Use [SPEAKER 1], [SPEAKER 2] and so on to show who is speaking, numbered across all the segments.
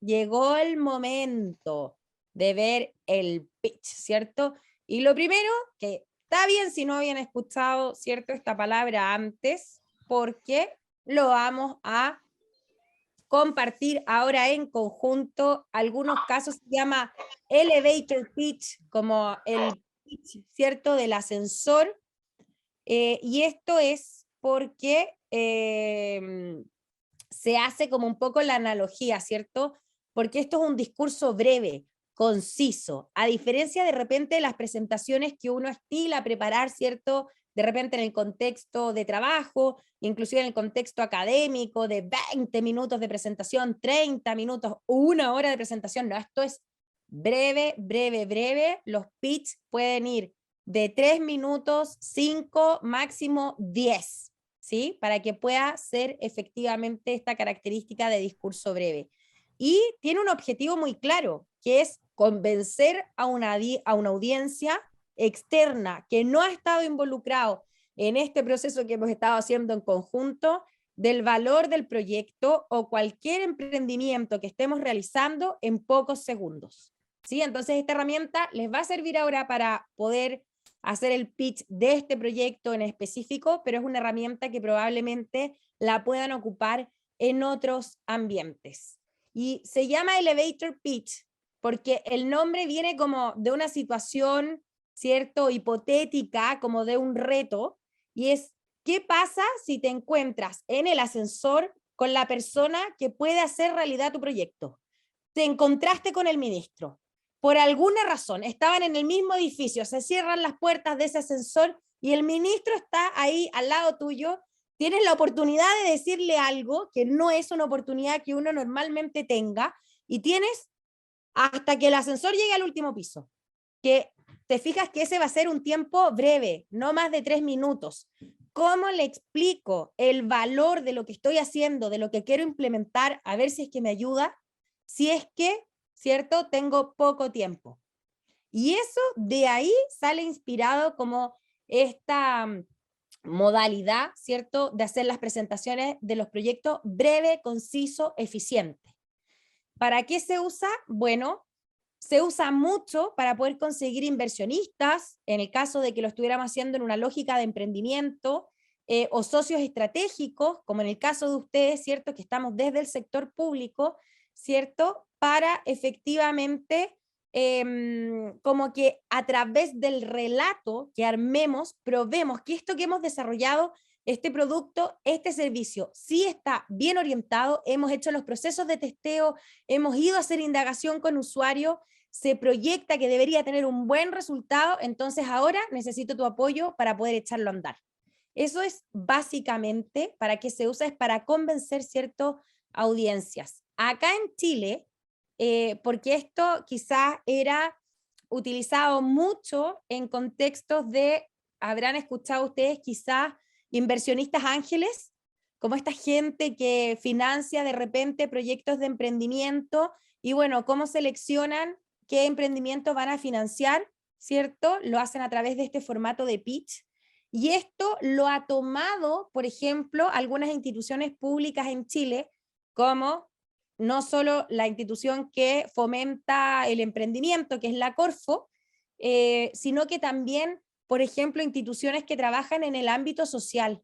[SPEAKER 1] llegó el momento de ver el pitch, ¿cierto? Y lo primero, que está bien si no habían escuchado, ¿cierto?, esta palabra antes, porque lo vamos a compartir ahora en conjunto. Algunos casos se llama elevator pitch, como el pitch, ¿cierto?, del ascensor. Y esto es porque se hace como un poco la analogía, ¿cierto? Porque esto es un discurso breve, conciso, a diferencia de repente de las presentaciones que uno estila a preparar, ¿cierto? De repente en el contexto de trabajo, inclusive en el contexto académico, de 20 minutos de presentación, 30 minutos, 1 hora de presentación. No, esto es breve, breve, breve. Los pitch pueden ir de 3 minutos, 5, máximo 10. ¿Sí? Para que pueda ser efectivamente esta característica de discurso breve. Y tiene un objetivo muy claro, que es convencer a una audiencia externa que no ha estado involucrado en este proceso que hemos estado haciendo en conjunto, del valor del proyecto o cualquier emprendimiento que estemos realizando en pocos segundos. ¿Sí? Entonces esta herramienta les va a servir ahora para poder hacer el pitch de este proyecto en específico, pero es una herramienta que probablemente la puedan ocupar en otros ambientes. Y se llama elevator pitch porque el nombre viene como de una situación, ¿cierto?, hipotética, como de un reto, y es, ¿qué pasa si te encuentras en el ascensor con la persona que puede hacer realidad tu proyecto? Te encontraste con el ministro, por alguna razón, estaban en el mismo edificio, se cierran las puertas de ese ascensor y el ministro está ahí al lado tuyo, tienes la oportunidad de decirle algo que no es una oportunidad que uno normalmente tenga y tienes hasta que el ascensor llegue al último piso, que te fijas que ese va a ser un tiempo breve, no más de 3 minutos. ¿Cómo le explico el valor de lo que estoy haciendo, de lo que quiero implementar, a ver si es que me ayuda? Si es que, ¿cierto?, tengo poco tiempo. Y eso de ahí sale inspirado como esta modalidad, ¿cierto?, de hacer las presentaciones de los proyectos breve, conciso, eficiente. ¿Para qué se usa? Bueno, se usa mucho para poder conseguir inversionistas, en el caso de que lo estuviéramos haciendo en una lógica de emprendimiento, o socios estratégicos, como en el caso de ustedes, ¿cierto?, que estamos desde el sector público, ¿cierto?, para efectivamente como que a través del relato que armemos, probemos que esto que hemos desarrollado, este producto, este servicio, sí está bien orientado, hemos hecho los procesos de testeo, hemos ido a hacer indagación con usuarios, se proyecta que debería tener un buen resultado, entonces ahora necesito tu apoyo para poder echarlo a andar. Eso es básicamente para qué se usa, es para convencer ciertas audiencias. Acá en Chile, porque esto quizás era utilizado mucho en contextos de, habrán escuchado ustedes quizás inversionistas ángeles, como esta gente que financia de repente proyectos de emprendimiento y bueno, cómo seleccionan qué emprendimientos van a financiar, ¿cierto? Lo hacen a través de este formato de pitch. Y esto lo ha tomado, por ejemplo, algunas instituciones públicas en Chile, como no solo la institución que fomenta el emprendimiento, que es la Corfo, sino que también, por ejemplo, instituciones que trabajan en el ámbito social,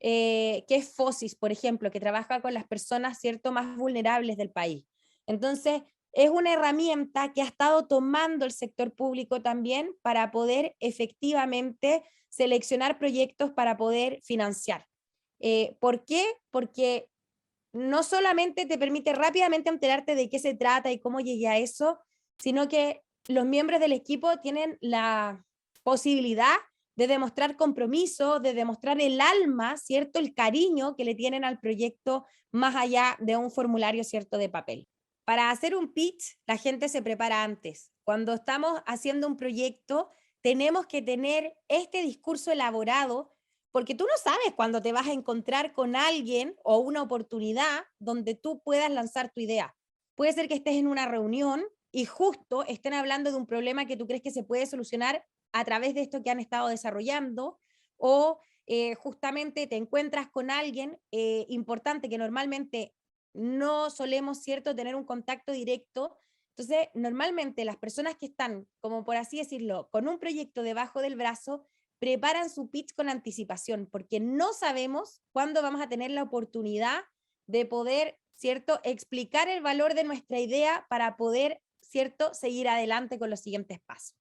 [SPEAKER 1] que es FOSIS, por ejemplo, que trabaja con las personas, ¿cierto?, más vulnerables del país. Entonces, es una herramienta que ha estado tomando el sector público también para poder efectivamente seleccionar proyectos para poder financiar. ¿Por qué? Porque no solamente te permite rápidamente enterarte de qué se trata y cómo llegué a eso, sino que los miembros del equipo tienen la posibilidad de demostrar compromiso, de demostrar el alma, ¿cierto? El cariño que le tienen al proyecto más allá de un formulario, ¿cierto?, de papel. Para hacer un pitch, la gente se prepara antes. Cuando estamos haciendo un proyecto, tenemos que tener este discurso elaborado porque tú no sabes cuándo te vas a encontrar con alguien o una oportunidad donde tú puedas lanzar tu idea. Puede ser que estés en una reunión y justo estén hablando de un problema que tú crees que se puede solucionar a través de esto que han estado desarrollando, o justamente te encuentras con alguien importante que normalmente no solemos, ¿cierto?, tener un contacto directo. Entonces, normalmente las personas que están, como por así decirlo, con un proyecto debajo del brazo, preparan su pitch con anticipación, porque no sabemos cuándo vamos a tener la oportunidad de poder, ¿cierto?, explicar el valor de nuestra idea para poder, ¿cierto?, seguir adelante con los siguientes pasos.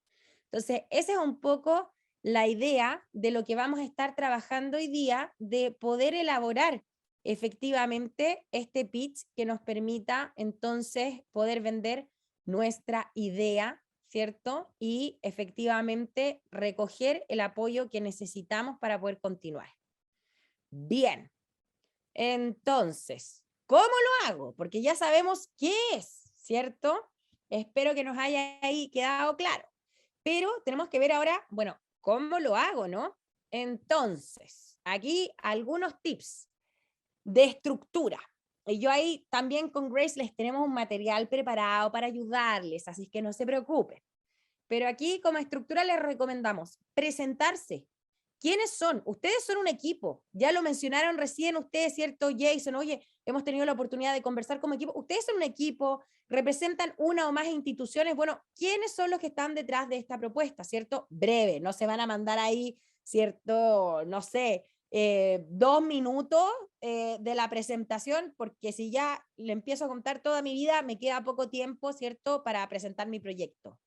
[SPEAKER 1] Entonces, esa es un poco la idea de lo que vamos a estar trabajando hoy día, de poder elaborar efectivamente este pitch que nos permita entonces poder vender nuestra idea, ¿cierto? Y efectivamente recoger el apoyo que necesitamos para poder continuar. Bien, entonces, ¿cómo lo hago? Porque ya sabemos qué es, ¿cierto? Espero que nos haya ahí quedado claro. Pero tenemos que ver ahora, bueno, ¿cómo lo hago, no? Entonces, aquí algunos tips de estructura. Y yo ahí también con Grace les tenemos un material preparado para ayudarles, así que no se preocupen. Pero aquí como estructura les recomendamos presentarse. ¿Quiénes son? Ustedes son un equipo. Ya lo mencionaron recién ustedes, ¿cierto, Jason? Oye, hemos tenido la oportunidad de conversar como equipo. Ustedes son un equipo, representan una o más instituciones. Bueno, ¿quiénes son los que están detrás de esta propuesta? ¿Cierto? Breve, no se van a mandar ahí, ¿cierto? No sé, 2 minutos de la presentación, porque si ya le empiezo a contar toda mi vida, me queda poco tiempo, ¿cierto?, para presentar mi proyecto.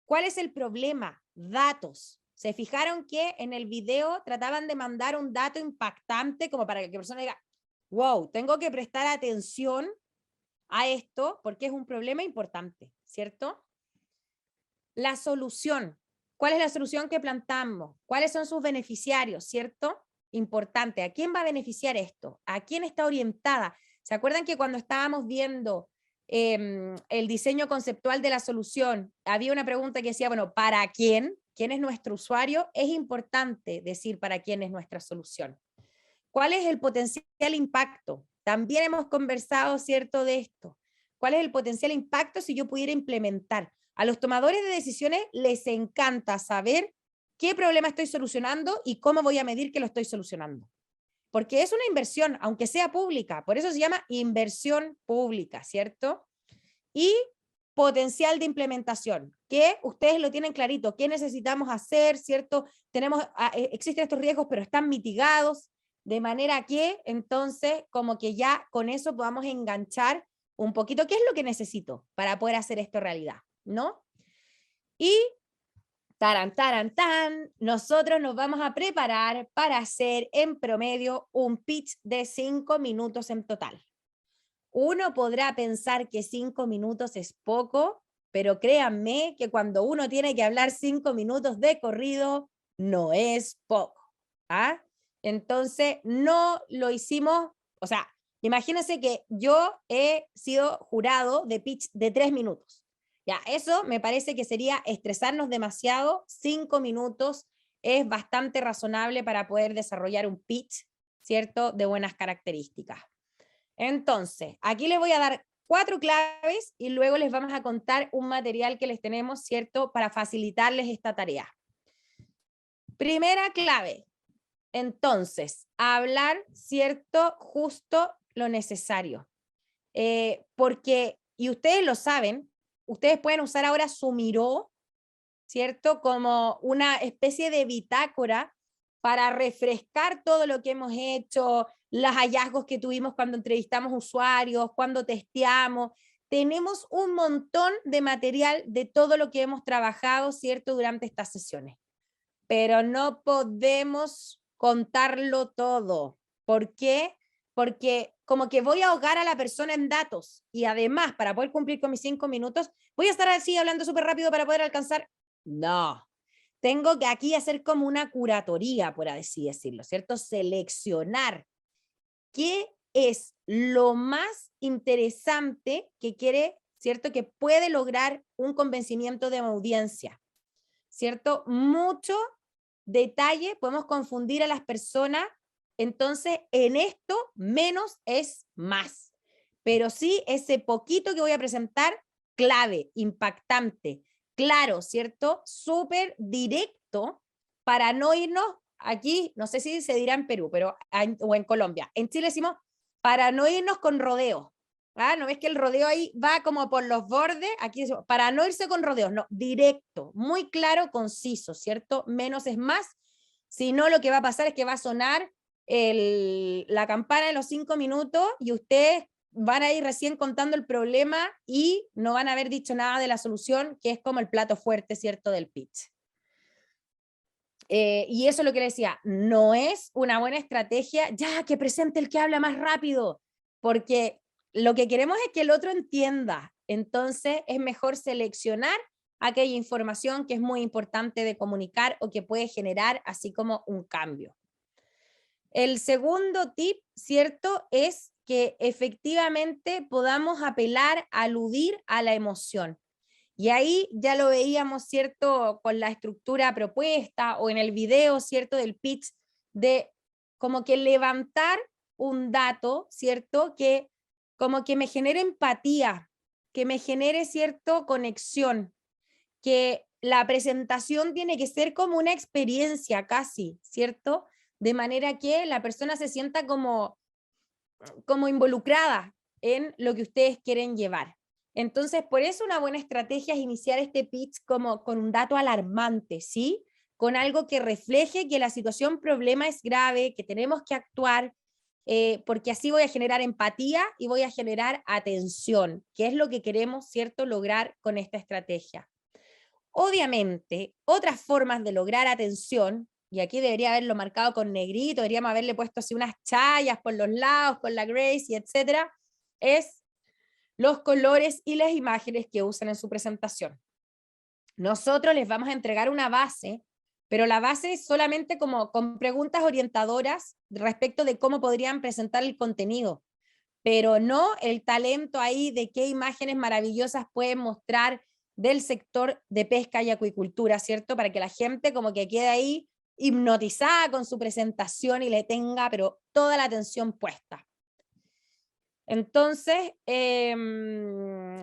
[SPEAKER 1] ¿Cuál es el problema? Datos. ¿Se fijaron que en el video trataban de mandar un dato impactante como para que la persona diga, wow, tengo que prestar atención a esto porque es un problema importante, ¿cierto? La solución. ¿Cuál es la solución que plantamos? ¿Cuáles son sus beneficiarios, cierto? Importante. ¿A quién va a beneficiar esto? ¿A quién está orientada? ¿Se acuerdan que cuando estábamos viendo el diseño conceptual de la solución, había una pregunta que decía, bueno, ¿para quién? ¿Quién es nuestro usuario? Es importante decir para quién es nuestra solución. ¿Cuál es el potencial impacto? También hemos conversado, ¿cierto?, de esto. ¿Cuál es el potencial impacto si yo pudiera implementar? A los tomadores de decisiones les encanta saber qué problema estoy solucionando y cómo voy a medir que lo estoy solucionando. Porque es una inversión, aunque sea pública, por eso se llama inversión pública, ¿cierto? Y potencial de implementación, que ustedes lo tienen clarito, qué necesitamos hacer, ¿cierto? Existen estos riesgos, pero están mitigados, de manera que entonces como que ya con eso podamos enganchar un poquito qué es lo que necesito para poder hacer esto realidad, ¿no? Y nosotros nos vamos a preparar para hacer en promedio un pitch de 5 minutos en total. Uno podrá pensar que 5 minutos es poco, pero créanme que cuando uno tiene que hablar 5 minutos de corrido, no es poco. ¿Ah? Entonces, no lo hicimos, o sea, imagínense que yo he sido jurado de pitch de 3 minutos. Ya, eso me parece que sería estresarnos demasiado. 5 minutos es bastante razonable para poder desarrollar un pitch, ¿cierto?, de buenas características. Entonces, aquí les voy a dar 4 claves y luego les vamos a contar un material que les tenemos, ¿cierto?, para facilitarles esta tarea. Primera clave, entonces, hablar, ¿cierto?, justo lo necesario. Porque, y ustedes lo saben, ustedes pueden usar ahora su Miro, ¿cierto?, como una especie de bitácora para refrescar todo lo que hemos hecho, los hallazgos que tuvimos cuando entrevistamos usuarios, cuando testeamos. Tenemos un montón de material de todo lo que hemos trabajado, ¿cierto?, durante estas sesiones. Pero no podemos contarlo todo. ¿Por qué? Porque como que voy a ahogar a la persona en datos y además para poder cumplir con mis 5 minutos, voy a estar así hablando súper rápido para poder alcanzar. No, tengo que aquí hacer como una curatoría, por así decirlo, ¿cierto? Seleccionar qué es lo más interesante que quiere, ¿cierto? Que puede lograr un convencimiento de audiencia, ¿cierto? Mucho detalle, podemos confundir a las personas, entonces en esto menos es más. Pero sí, ese poquito que voy a presentar, clave, impactante, claro, ¿cierto? Súper directo para no irnos aquí, no sé si se dirá en Perú, pero o en Colombia. En Chile decimos para no irnos con rodeos. ¿Ah? ¿No ves que el rodeo ahí va como por los bordes? Aquí, para no irse con rodeos, no, directo, muy claro, conciso, ¿cierto? Menos es más. Si no, lo que va a pasar es que va a sonar la campana de los 5 minutos y ustedes van a ir recién contando el problema y no van a haber dicho nada de la solución, que es como el plato fuerte, ¿cierto?, del pitch. Y eso es lo que le decía, no es una buena estrategia, ya, que presente el que habla más rápido, porque lo que queremos es que el otro entienda. Entonces es mejor seleccionar aquella información que es muy importante de comunicar o que puede generar así como un cambio. El segundo tip, ¿cierto?, es que efectivamente podamos apelar, aludir a la emoción. Y ahí ya lo veíamos, ¿cierto?, con la estructura propuesta o en el video, ¿cierto?, del pitch, de como que levantar un dato, ¿cierto?, que como que me genere empatía, que me genere, ¿cierto?, conexión, que la presentación tiene que ser como una experiencia casi, ¿cierto?, de manera que la persona se sienta como involucrada en lo que ustedes quieren llevar. Entonces, por eso una buena estrategia es iniciar este pitch como con un dato alarmante, ¿sí? Con algo que refleje que la situación problema es grave, que tenemos que actuar, porque así voy a generar empatía y voy a generar atención, que es lo que queremos, ¿cierto?, lograr con esta estrategia. Obviamente, otras formas de lograr atención, y aquí debería haberlo marcado con negrito, deberíamos haberle puesto así unas chayas por los lados con la Grace y etcétera, es los colores y las imágenes que usan en su presentación. Nosotros les vamos a entregar una base, pero la base es solamente como con preguntas orientadoras respecto de cómo podrían presentar el contenido, pero no el talento ahí de qué imágenes maravillosas pueden mostrar del sector de pesca y acuicultura, ¿cierto? Para que la gente como que quede ahí hipnotizada con su presentación y le tenga, pero toda la atención puesta. Entonces,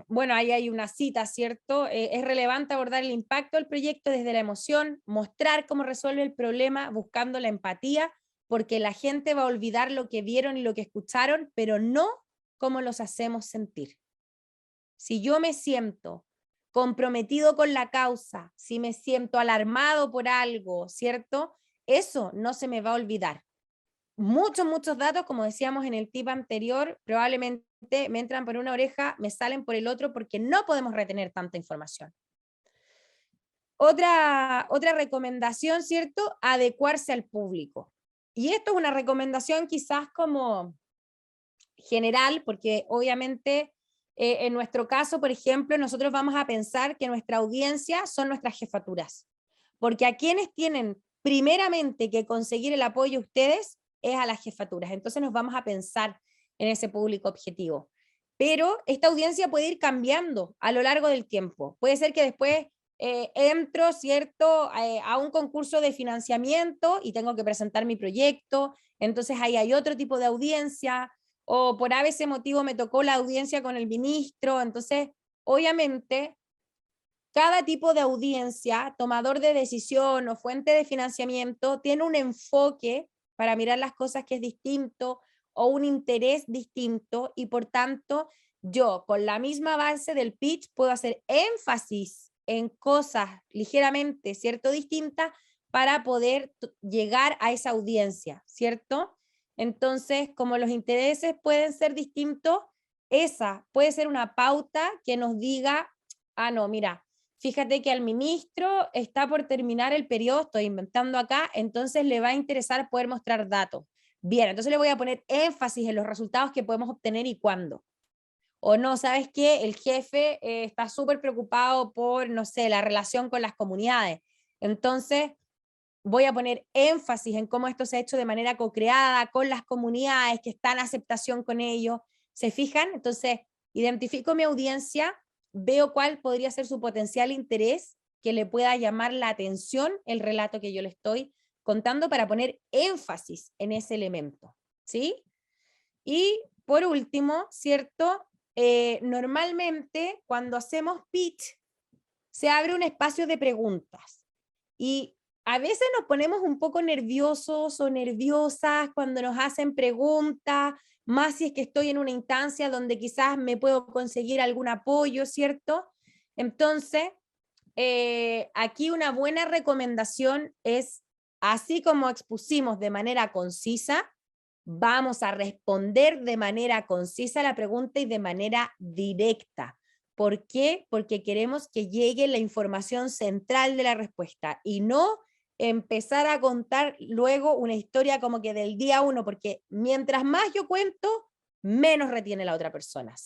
[SPEAKER 1] bueno, ahí hay una cita, ¿cierto? Es relevante abordar el impacto del proyecto desde la emoción, mostrar cómo resuelve el problema buscando la empatía, porque la gente va a olvidar lo que vieron y lo que escucharon, pero no cómo los hacemos sentir. Si yo me siento comprometido con la causa, si me siento alarmado por algo, ¿cierto? Eso no se me va a olvidar. Muchos datos, como decíamos en el tip anterior, probablemente me entran por una oreja, me salen por el otro, porque no podemos retener tanta información. Otra recomendación, ¿cierto? Adecuarse al público. Y esto es una recomendación quizás como general, porque obviamente en nuestro caso, por ejemplo, nosotros vamos a pensar que nuestra audiencia son nuestras jefaturas, porque a quienes tienen primeramente que conseguir el apoyo ustedes es a las jefaturas, entonces nos vamos a pensar en ese público objetivo. Pero esta audiencia puede ir cambiando a lo largo del tiempo. Puede ser que después entro, ¿cierto?, a un concurso de financiamiento y tengo que presentar mi proyecto, entonces ahí hay otro tipo de audiencia, o por ese motivo me tocó la audiencia con el ministro, entonces obviamente cada tipo de audiencia, tomador de decisión o fuente de financiamiento, tiene un enfoque para mirar las cosas que es distinto o un interés distinto y por tanto yo con la misma base del pitch puedo hacer énfasis en cosas ligeramente, ¿cierto?, distintas para poder llegar a esa audiencia, ¿cierto? Entonces, como los intereses pueden ser distintos, esa puede ser una pauta que nos diga, ah, no, mira, fíjate que al ministro está por terminar el periodo, estoy inventando acá, entonces le va a interesar poder mostrar datos. Bien, entonces le voy a poner énfasis en los resultados que podemos obtener y cuándo. O no, ¿sabes qué? El jefe está súper preocupado por, no sé, la relación con las comunidades. Entonces, voy a poner énfasis en cómo esto se ha hecho de manera co-creada con las comunidades, que está en aceptación con ellos. ¿Se fijan? Entonces, identifico mi audiencia, veo cuál podría ser su potencial interés que le pueda llamar la atención el relato que yo le estoy contando para poner énfasis en ese elemento, ¿sí? Y por último, ¿cierto? Normalmente cuando hacemos pitch, se abre un espacio de preguntas y a veces nos ponemos un poco nerviosos o nerviosas cuando nos hacen preguntas, más si es que estoy en una instancia donde quizás me puedo conseguir algún apoyo, ¿cierto? Entonces, aquí una buena recomendación es, así como expusimos de manera concisa, vamos a responder de manera concisa la pregunta y de manera directa. ¿Por qué? Porque queremos que llegue la información central de la respuesta y no empezar a contar luego una historia como que del día uno, porque mientras más yo cuento, menos retiene la otra persona.